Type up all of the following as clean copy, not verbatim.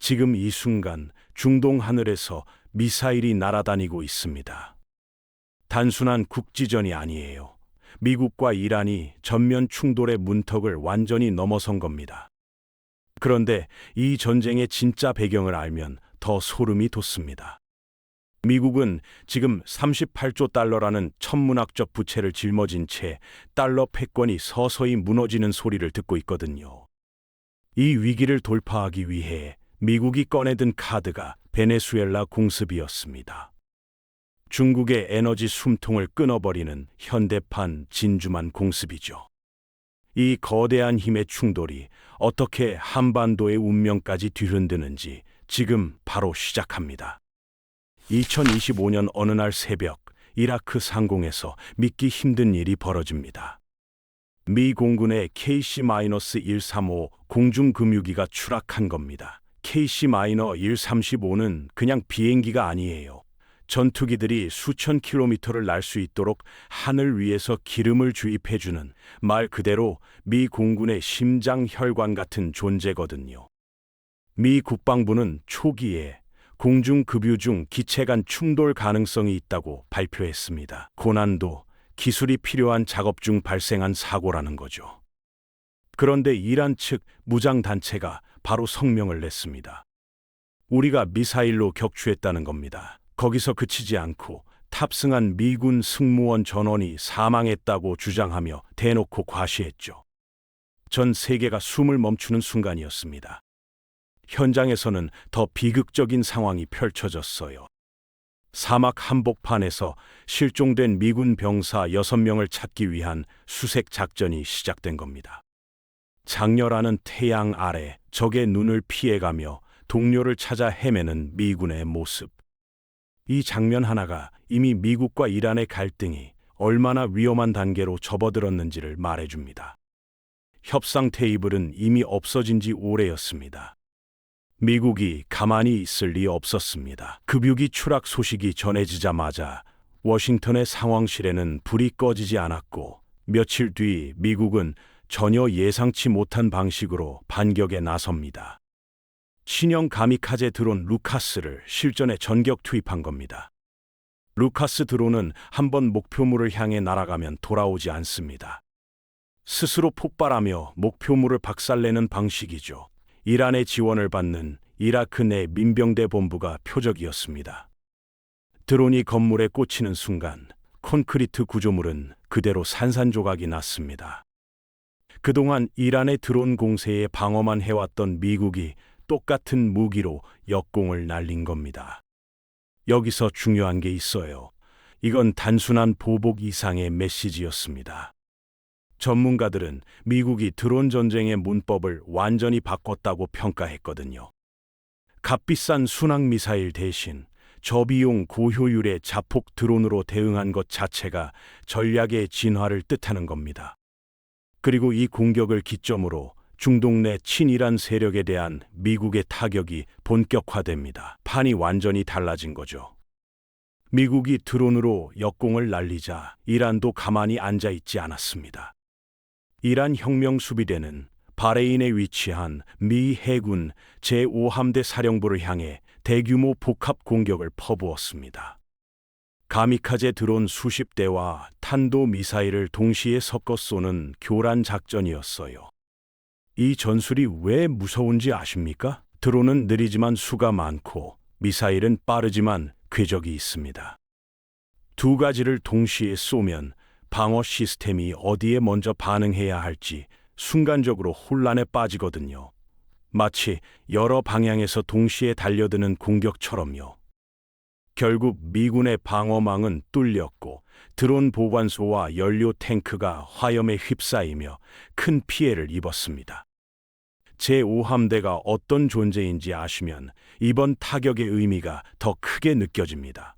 지금 이 순간 중동 하늘에서 미사일이 날아다니고 있습니다. 단순한 국지전이 아니에요. 미국과 이란이 전면 충돌의 문턱을 완전히 넘어선 겁니다. 그런데 이 전쟁의 진짜 배경을 알면 더 소름이 돋습니다. 미국은 지금 38조 달러라는 천문학적 부채를 짊어진 채 달러 패권이 서서히 무너지는 소리를 듣고 있거든요. 이 위기를 돌파하기 위해 미국이 꺼내든 카드가 베네수엘라 공습이었습니다. 중국의 에너지 숨통을 끊어버리는 현대판 진주만 공습이죠. 이 거대한 힘의 충돌이 어떻게 한반도의 운명까지 뒤흔드는지 지금 바로 시작합니다. 2025년 어느 날 새벽, 이라크 상공에서 믿기 힘든 일이 벌어집니다. 미 공군의 KC-135 공중금유기가 추락한 겁니다. KC-135는 그냥 비행기가 아니에요. 전투기들이 수천 킬로미터를 날 수 있도록 하늘 위에서 기름을 주입해주는 말 그대로 미 공군의 심장 혈관 같은 존재거든요. 미 국방부는 초기에 공중급유 중 기체 간 충돌 가능성이 있다고 발표했습니다. 고난도, 기술이 필요한 작업 중 발생한 사고라는 거죠. 그런데 이란 측 무장단체가 바로 성명을 냈습니다. 우리가 미사일로 격추했다는 겁니다. 거기서 그치지 않고 탑승한 미군 승무원 전원이 사망했다고 주장하며 대놓고 과시했죠. 전 세계가 숨을 멈추는 순간이었습니다. 현장에서는 더 비극적인 상황이 펼쳐졌어요. 사막 한복판에서 실종된 미군 병사 6명을 찾기 위한 수색 작전이 시작된 겁니다. 장렬하는 태양 아래 적의 눈을 피해가며 동료를 찾아 헤매는 미군의 모습. 이 장면 하나가 이미 미국과 이란의 갈등이 얼마나 위험한 단계로 접어들었는지를 말해줍니다. 협상 테이블은 이미 없어진 지 오래였습니다. 미국이 가만히 있을 리 없었습니다. 급유기 추락 소식이 전해지자마자 워싱턴의 상황실에는 불이 꺼지지 않았고, 며칠 뒤 미국은 전혀 예상치 못한 방식으로 반격에 나섭니다. 신형 가미카제 드론 루카스를 실전에 전격 투입한 겁니다. 루카스 드론은 한번 목표물을 향해 날아가면 돌아오지 않습니다. 스스로 폭발하며 목표물을 박살내는 방식이죠. 이란의 지원을 받는 이라크 내 민병대 본부가 표적이었습니다. 드론이 건물에 꽂히는 순간 콘크리트 구조물은 그대로 산산조각이 났습니다. 그동안 이란의 드론 공세에 방어만 해왔던 미국이 똑같은 무기로 역공을 날린 겁니다. 여기서 중요한 게 있어요. 이건 단순한 보복 이상의 메시지였습니다. 전문가들은 미국이 드론 전쟁의 문법을 완전히 바꿨다고 평가했거든요. 값비싼 순항미사일 대신 저비용 고효율의 자폭 드론으로 대응한 것 자체가 전략의 진화를 뜻하는 겁니다. 그리고 이 공격을 기점으로 중동 내 친이란 세력에 대한 미국의 타격이 본격화됩니다. 판이 완전히 달라진 거죠. 미국이 드론으로 역공을 날리자 이란도 가만히 앉아 있지 않았습니다. 이란 혁명수비대는 바레인에 위치한 미 해군 제5함대 사령부를 향해 대규모 복합 공격을 퍼부었습니다. 가미카제 드론 수십 대와 탄도미사일을 동시에 섞어 쏘는 교란 작전이었어요. 이 전술이 왜 무서운지 아십니까? 드론은 느리지만 수가 많고 미사일은 빠르지만 궤적이 있습니다. 두 가지를 동시에 쏘면 방어 시스템이 어디에 먼저 반응해야 할지 순간적으로 혼란에 빠지거든요. 마치 여러 방향에서 동시에 달려드는 공격처럼요. 결국 미군의 방어망은 뚫렸고 드론 보관소와 연료 탱크가 화염에 휩싸이며 큰 피해를 입었습니다. 제5함대가 어떤 존재인지 아시면 이번 타격의 의미가 더 크게 느껴집니다.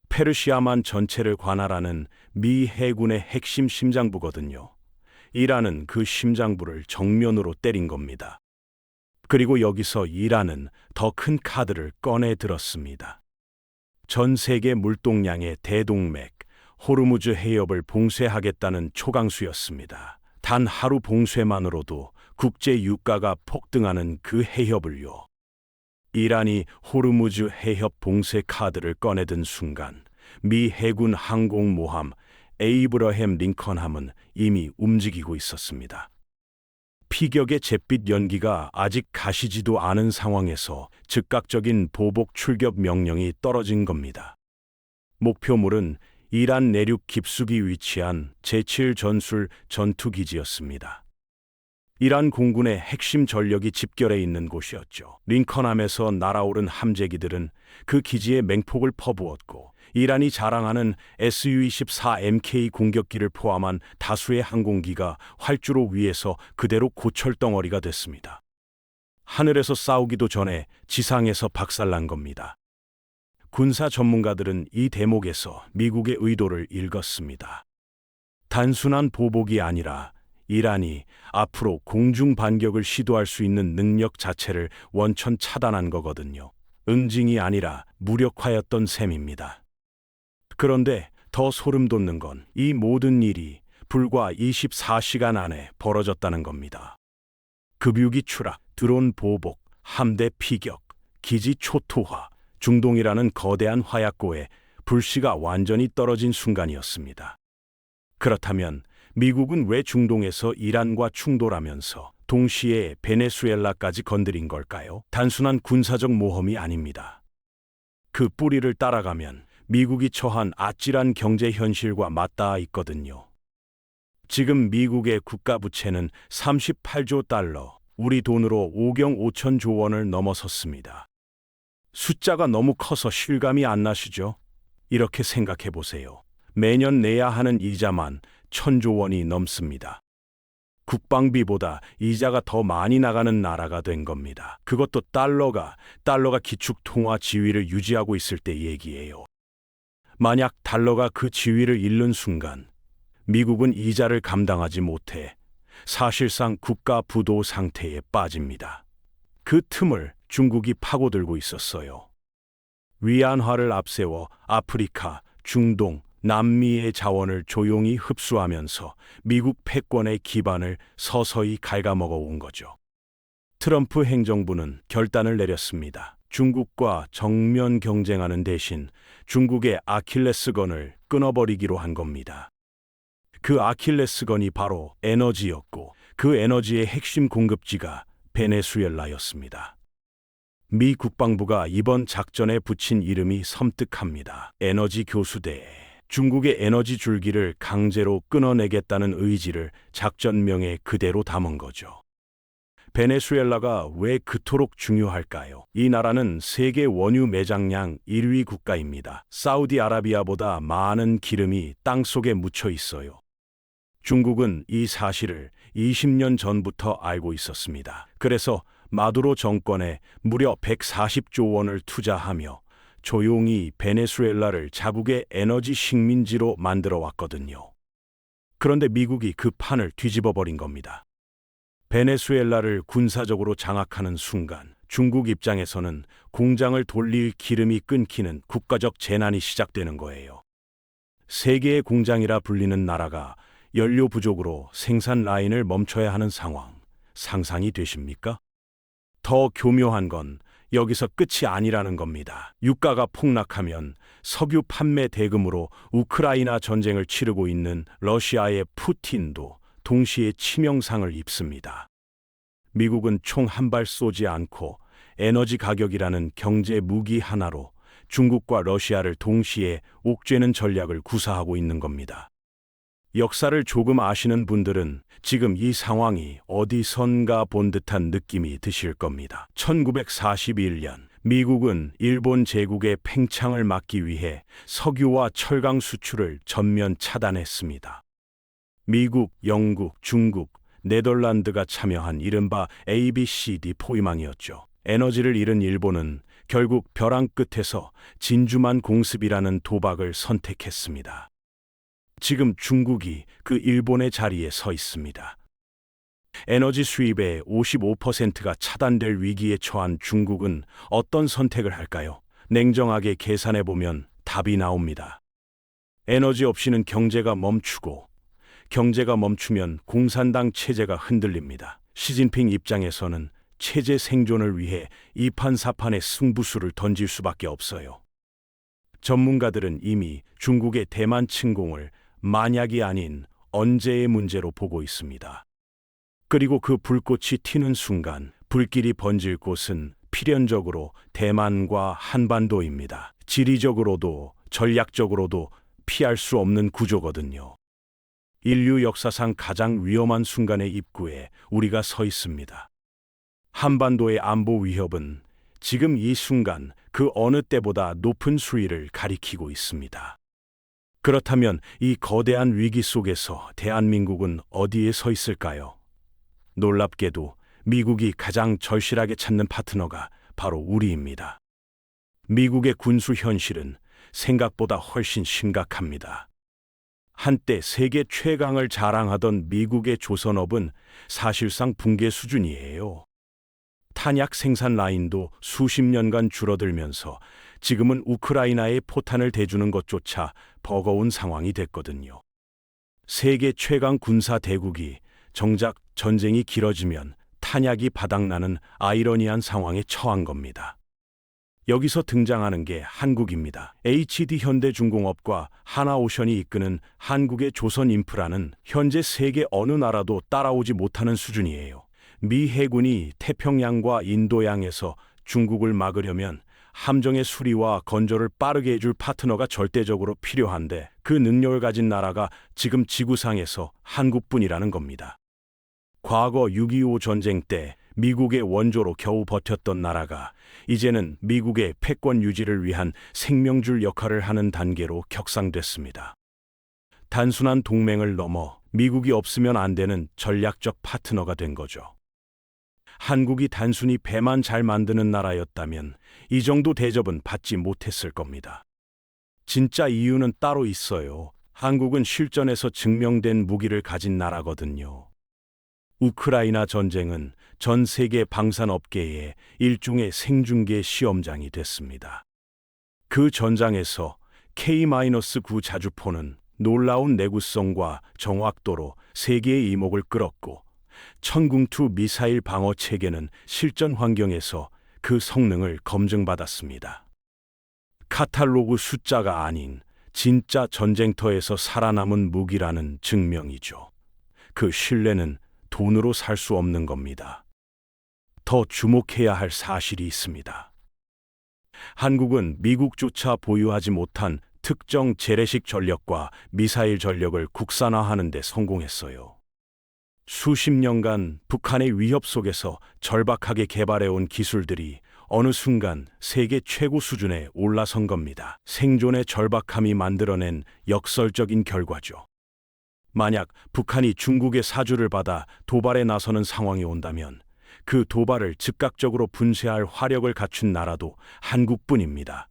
페르시아만 전체를 관할하는 미 해군의 핵심 심장부거든요. 이란은 그 심장부를 정면으로 때린 겁니다. 그리고 여기서 이란은 더 큰 카드를 꺼내 들었습니다. 전 세계 물동량의 대동맥, 호르무즈 해협을 봉쇄하겠다는 초강수였습니다. 단 하루 봉쇄만으로도 국제 유가가 폭등하는 그 해협을요. 이란이 호르무즈 해협 봉쇄 카드를 꺼내든 순간 미 해군 항공모함 에이브러햄 링컨함은 이미 움직이고 있었습니다. 피격의 잿빛 연기가 아직 가시지도 않은 상황에서 즉각적인 보복 출격 명령이 떨어진 겁니다. 목표물은 이란 내륙 깊숙이 위치한 제7 전술 전투기지였습니다. 이란 공군의 핵심 전력이 집결해 있는 곳이었죠. 링컨함에서 날아오른 함재기들은 그 기지에 맹폭을 퍼부었고 이란이 자랑하는 Su-24Mk 공격기를 포함한 다수의 항공기가 활주로 위에서 그대로 고철덩어리가 됐습니다. 하늘에서 싸우기도 전에 지상에서 박살난 겁니다. 군사 전문가들은 이 대목에서 미국의 의도를 읽었습니다. 단순한 보복이 아니라 이란이 앞으로 공중 반격을 시도할 수 있는 능력 자체를 원천 차단한 거거든요. 응징이 아니라 무력화였던 셈입니다. 그런데 더 소름 돋는 건 이 모든 일이 불과 24시간 안에 벌어졌다는 겁니다. 급유기 추락, 드론 보복, 함대 피격, 기지 초토화, 중동이라는 거대한 화약고에 불씨가 완전히 떨어진 순간이었습니다. 그렇다면 미국은 왜 중동에서 이란과 충돌하면서 동시에 베네수엘라까지 건드린 걸까요? 단순한 군사적 모험이 아닙니다. 그 뿌리를 따라가면 미국이 처한 아찔한 경제 현실과 맞닿아 있거든요. 지금 미국의 국가 부채는 38조 달러, 우리 돈으로 5경 5천조 원을 넘어섰습니다. 숫자가 너무 커서 실감이 안 나시죠? 이렇게 생각해 보세요. 매년 내야 하는 이자만 1,000조 원이 넘습니다. 국방비보다 이자가 더 많이 나가는 나라가 된 겁니다. 그것도 달러가 기축 통화 지위를 유지하고 있을 때 얘기예요. 만약 달러가 그 지위를 잃는 순간 미국은 이자를 감당하지 못해 사실상 국가 부도 상태에 빠집니다. 그 틈을 중국이 파고들고 있었어요. 위안화를 앞세워 아프리카, 중동, 남미의 자원을 조용히 흡수하면서 미국 패권의 기반을 서서히 갉아먹어 온 거죠. 트럼프 행정부는 결단을 내렸습니다. 중국과 정면 경쟁하는 대신 중국의 아킬레스건을 끊어버리기로 한 겁니다. 그 아킬레스건이 바로 에너지였고 그 에너지의 핵심 공급지가 베네수엘라였습니다. 미 국방부가 이번 작전에 붙인 이름이 섬뜩합니다. 에너지 교수대. 중국의 에너지 줄기를 강제로 끊어내겠다는 의지를 작전명에 그대로 담은 거죠. 베네수엘라가 왜 그토록 중요할까요? 이 나라는 세계 원유 매장량 1위 국가입니다. 사우디아라비아보다 많은 기름이 땅속에 묻혀 있어요. 중국은 이 사실을 20년 전부터 알고 있었습니다. 그래서 마두로 정권에 무려 140조 원을 투자하며 조용히 베네수엘라를 자국의 에너지 식민지로 만들어 왔거든요. 그런데 미국이 그 판을 뒤집어 버린 겁니다. 베네수엘라를 군사적으로 장악하는 순간 중국 입장에서는 공장을 돌릴 기름이 끊기는 국가적 재난이 시작되는 거예요. 세계의 공장이라 불리는 나라가 연료 부족으로 생산 라인을 멈춰야 하는 상황, 상상이 되십니까? 더 교묘한 건 여기서 끝이 아니라는 겁니다. 유가가 폭락하면 석유 판매 대금으로 우크라이나 전쟁을 치르고 있는 러시아의 푸틴도 동시에 치명상을 입습니다. 미국은 총 한 발 쏘지 않고 에너지 가격이라는 경제 무기 하나로 중국과 러시아를 동시에 옥죄는 전략을 구사하고 있는 겁니다. 역사를 조금 아시는 분들은 지금 이 상황이 어디선가 본 듯한 느낌이 드실 겁니다. 1941년 미국은 일본 제국의 팽창을 막기 위해 석유와 철강 수출을 전면 차단했습니다. 미국, 영국, 중국, 네덜란드가 참여한 이른바 ABCD 포위망이었죠. 에너지를 잃은 일본은 결국 벼랑 끝에서 진주만 공습이라는 도박을 선택했습니다. 지금 중국이 그 일본의 자리에 서 있습니다. 에너지 수입의 55%가 차단될 위기에 처한 중국은 어떤 선택을 할까요? 냉정하게 계산해보면 답이 나옵니다. 에너지 없이는 경제가 멈추고 경제가 멈추면 공산당 체제가 흔들립니다. 시진핑 입장에서는 체제 생존을 위해 이판사판의 승부수를 던질 수밖에 없어요. 전문가들은 이미 중국의 대만 침공을 만약이 아닌 언제의 문제로 보고 있습니다. 그리고 그 불꽃이 튀는 순간 불길이 번질 곳은 필연적으로 대만과 한반도입니다. 지리적으로도 전략적으로도 피할 수 없는 구조거든요. 인류 역사상 가장 위험한 순간의 입구에 우리가 서 있습니다. 한반도의 안보 위협은 지금 이 순간 그 어느 때보다 높은 수위를 가리키고 있습니다. 그렇다면 이 거대한 위기 속에서 대한민국은 어디에 서 있을까요? 놀랍게도 미국이 가장 절실하게 찾는 파트너가 바로 우리입니다. 미국의 군수 현실은 생각보다 훨씬 심각합니다. 한때 세계 최강을 자랑하던 미국의 조선업은 사실상 붕괴 수준이에요. 탄약 생산 라인도 수십 년간 줄어들면서 지금은 우크라이나에 포탄을 대주는 것조차 버거운 상황이 됐거든요. 세계 최강 군사 대국이 정작 전쟁이 길어지면 탄약이 바닥나는 아이러니한 상황에 처한 겁니다. 여기서 등장하는 게 한국입니다. HD 현대중공업과 하나오션이 이끄는 한국의 조선 인프라는 현재 세계 어느 나라도 따라오지 못하는 수준이에요. 미 해군이 태평양과 인도양에서 중국을 막으려면 함정의 수리와 건조를 빠르게 해줄 파트너가 절대적으로 필요한데 그 능력을 가진 나라가 지금 지구상에서 한국뿐이라는 겁니다. 과거 6.25 전쟁 때 미국의 원조로 겨우 버텼던 나라가 이제는 미국의 패권 유지를 위한 생명줄 역할을 하는 단계로 격상됐습니다. 단순한 동맹을 넘어 미국이 없으면 안 되는 전략적 파트너가 된 거죠. 한국이 단순히 배만 잘 만드는 나라였다면 이 정도 대접은 받지 못했을 겁니다. 진짜 이유는 따로 있어요. 한국은 실전에서 증명된 무기를 가진 나라거든요. 우크라이나 전쟁은 전 세계 방산업계의 일종의 생중계 시험장이 됐습니다. 그 전장에서 K-9 자주포는 놀라운 내구성과 정확도로 세계의 이목을 끌었고 천궁2 미사일 방어 체계는 실전 환경에서 그 성능을 검증받았습니다. 카탈로그 숫자가 아닌 진짜 전쟁터에서 살아남은 무기라는 증명이죠. 그 신뢰는 돈으로 살 수 없는 겁니다. 더 주목해야 할 사실이 있습니다. 한국은 미국조차 보유하지 못한 특정 재래식 전력과 미사일 전력을 국산화하는 데 성공했어요. 수십 년간 북한의 위협 속에서 절박하게 개발해온 기술들이 어느 순간 세계 최고 수준에 올라선 겁니다. 생존의 절박함이 만들어낸 역설적인 결과죠. 만약 북한이 중국의 사주를 받아 도발에 나서는 상황이 온다면 그 도발을 즉각적으로 분쇄할 화력을 갖춘 나라도 한국뿐입니다.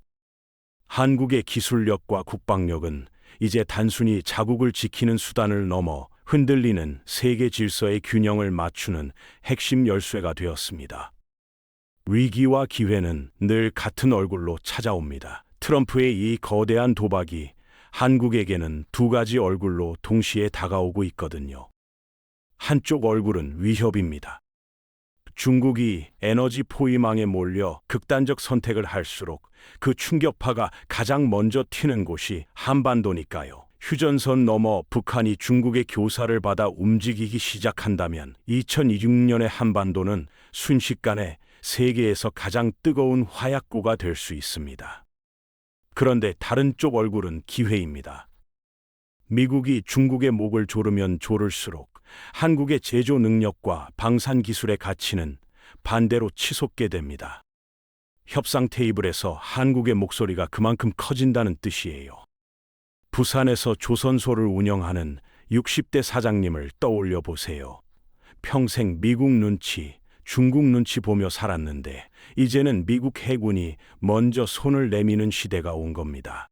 한국의 기술력과 국방력은 이제 단순히 자국을 지키는 수단을 넘어 흔들리는 세계 질서의 균형을 맞추는 핵심 열쇠가 되었습니다. 위기와 기회는 늘 같은 얼굴로 찾아옵니다. 트럼프의 이 거대한 도박이 한국에게는 두 가지 얼굴로 동시에 다가오고 있거든요. 한쪽 얼굴은 위협입니다. 중국이 에너지 포위망에 몰려 극단적 선택을 할수록 그 충격파가 가장 먼저 튀는 곳이 한반도니까요. 휴전선 넘어 북한이 중국의 교사를 받아 움직이기 시작한다면 2026년의 한반도는 순식간에 세계에서 가장 뜨거운 화약고가 될 수 있습니다. 그런데 다른 쪽 얼굴은 기회입니다. 미국이 중국의 목을 조르면 조를수록 한국의 제조 능력과 방산 기술의 가치는 반대로 치솟게 됩니다. 협상 테이블에서 한국의 목소리가 그만큼 커진다는 뜻이에요. 부산에서 조선소를 운영하는 60대 사장님을 떠올려 보세요. 평생 미국 눈치, 중국 눈치 보며 살았는데 이제는 미국 해군이 먼저 손을 내미는 시대가 온 겁니다.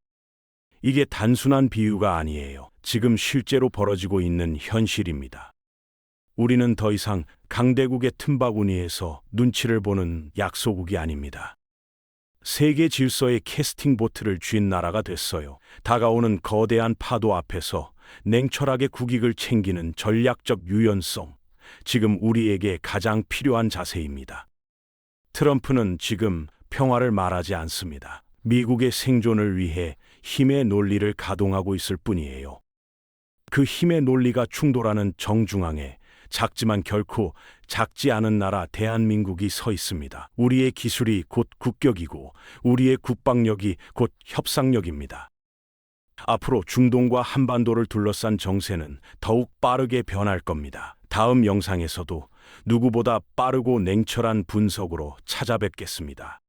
이게 단순한 비유가 아니에요. 지금 실제로 벌어지고 있는 현실입니다. 우리는 더 이상 강대국의 틈바구니에서 눈치를 보는 약소국이 아닙니다. 세계 질서의 캐스팅 보트를 쥔 나라가 됐어요. 다가오는 거대한 파도 앞에서 냉철하게 국익을 챙기는 전략적 유연성, 지금 우리에게 가장 필요한 자세입니다. 트럼프는 지금 평화를 말하지 않습니다. 미국의 생존을 위해 힘의 논리를 가동하고 있을 뿐이에요. 그 힘의 논리가 충돌하는 정중앙에 작지만 결코 작지 않은 나라 대한민국이 서 있습니다. 우리의 기술이 곧 국격이고 우리의 국방력이 곧 협상력입니다. 앞으로 중동과 한반도를 둘러싼 정세는 더욱 빠르게 변할 겁니다. 다음 영상에서도 누구보다 빠르고 냉철한 분석으로 찾아뵙겠습니다.